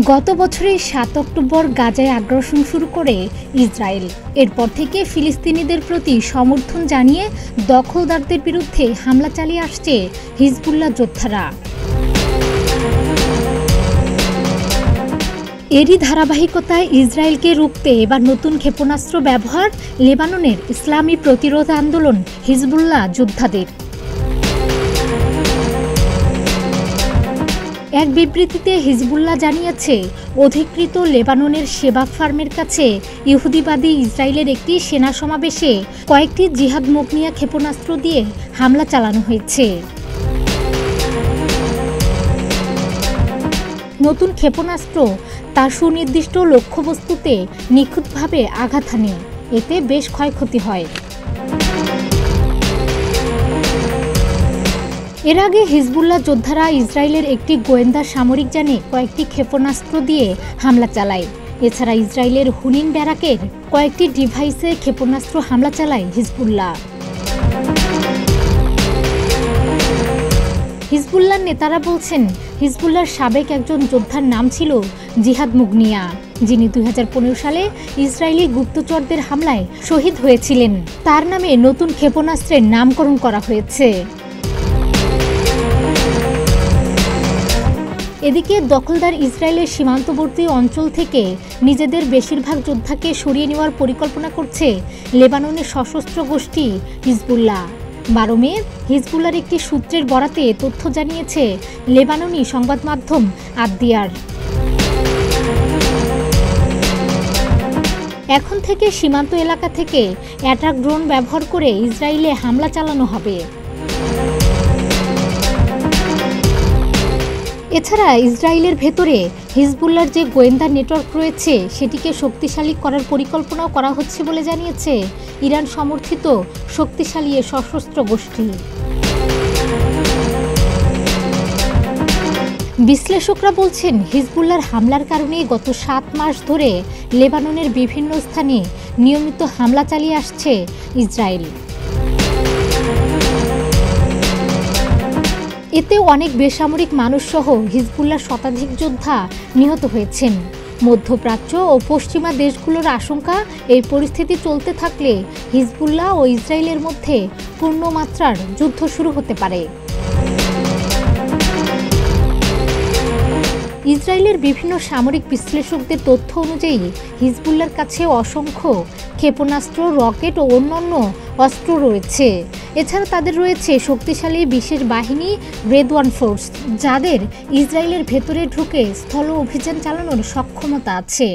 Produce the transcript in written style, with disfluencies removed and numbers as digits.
গত বছরের ৭ অক্টোবর গাজায় আগ্রাসন শুরু করে ইসরায়েল। এরপর থেকে ফিলিস্তিনিদের প্রতি সমর্থন জানিয়ে দখলদারদের বিরুদ্ধে হামলা চালিয়ে আসছে হিজবুল্লাহ যোদ্ধারা। এরই ধারাবাহিকতায় ইসরায়েলকে রুখতে এবার নতুন ক্ষেপণাস্ত্র ব্যবহার লেবাননের ইসলামী প্রতিরোধ আন্দোলন হিজবুল্লাহ যোদ্ধাদের। এক বিবৃতিতে হিজবুল্লাহ জানিয়েছে, অধিকৃত লেবাননের শেবাব ফার্মের কাছে ইহুদিবাদী ইসরায়েলের একটি সেনা সমাবেশে কয়েকটি জিহাদ মগনিয়া ক্ষেপণাস্ত্র দিয়ে হামলা চালানো হয়েছে। নতুন ক্ষেপণাস্ত্র তার সুনির্দিষ্ট লক্ষ্যবস্তুতে নিখুঁতভাবে আঘাত হানে, এতে বেশ ক্ষয়ক্ষতি হয়। এর আগে হিজবুল্লাহ যোদ্ধারা ইসরায়েলের একটি গোয়েন্দা সামরিক যানে কয়েকটি ক্ষেপণাস্ত্র দিয়ে হামলা চালায়। এছাড়া ইসরায়েলের হুনিন ব্যারাকের কয়েকটি ডিভাইসে ক্ষেপণাস্ত্র হামলা চালায় হিজবুল্লাহ। হিজবুল্লাহর নেতারা বলছেন, হিজবুল্লাহর সাবেক একজন যোদ্ধার নাম ছিল জিহাদ মুগনিয়া, যিনি ২০১৫ সালে ইসরায়েলি গুপ্তচরদের হামলায় শহীদ হয়েছিলেন। তার নামে নতুন ক্ষেপণাস্ত্রের নামকরণ করা হয়েছে। এদিকে দখলদার ইসরায়েলের সীমান্তবর্তী অঞ্চল থেকে নিজেদের বেশিরভাগ যোদ্ধাকে সরিয়ে নেওয়ার পরিকল্পনা করছে লেবাননের সশস্ত্র গোষ্ঠী হিজবুল্লাহ। ১২ মে হিজবুল্লাহর একটি সূত্রের বরাতে তথ্য জানিয়েছে লেবাননি সংবাদ মাধ্যম আদ-দিয়ার। এখন থেকে সীমান্ত এলাকা থেকে অ্যাটাক ড্রোন ব্যবহার করে ইসরায়েলে হামলা চালানো হবে। এছাড়া ইসরায়েলের ভেতরে হিজবুল্লাহর যে গোয়েন্দা নেটওয়ার্ক রয়েছে সেটিকে শক্তিশালী করার পরিকল্পনাও করা হচ্ছে বলে জানিয়েছে ইরান সমর্থিত শক্তিশালী এ সশস্ত্র গোষ্ঠী। বিশ্লেষকরা বলছেন, হিজবুল্লাহর হামলার কারণে গত ৭ মাস ধরে লেবাননের বিভিন্ন স্থানে নিয়মিত হামলা চালিয়ে আসছে ইসরায়েল। এতে অনেক বেসামরিক মানুষসহ হিজবুল্লাহর শতাধিক যোদ্ধা নিহত হয়েছেন। মধ্যপ্রাচ্য ও পশ্চিমা দেশগুলোর আশঙ্কা, এই পরিস্থিতি চলতে থাকলে হিজবুল্লাহ ও ইসরায়েলের মধ্যে পূর্ণমাত্রার যুদ্ধ শুরু হতে পারে। ইসরায়েলের বিভিন্ন সামরিক বিশ্লেষকদের তথ্য অনুযায়ী হিজবুল্লাহর কাছে অসংখ্য ক্ষেপণাস্ত্র, রকেট ও অন্যান্য অস্ত্র রয়েছে। এছাড়া তাদের রয়েছে শক্তিশালী বিশেষ বাহিনী রেদওয়ান ফোর্স, যাদের ইসরায়েলের ভেতরে ঢুকে স্থল অভিযান চালানোর সক্ষমতা আছে।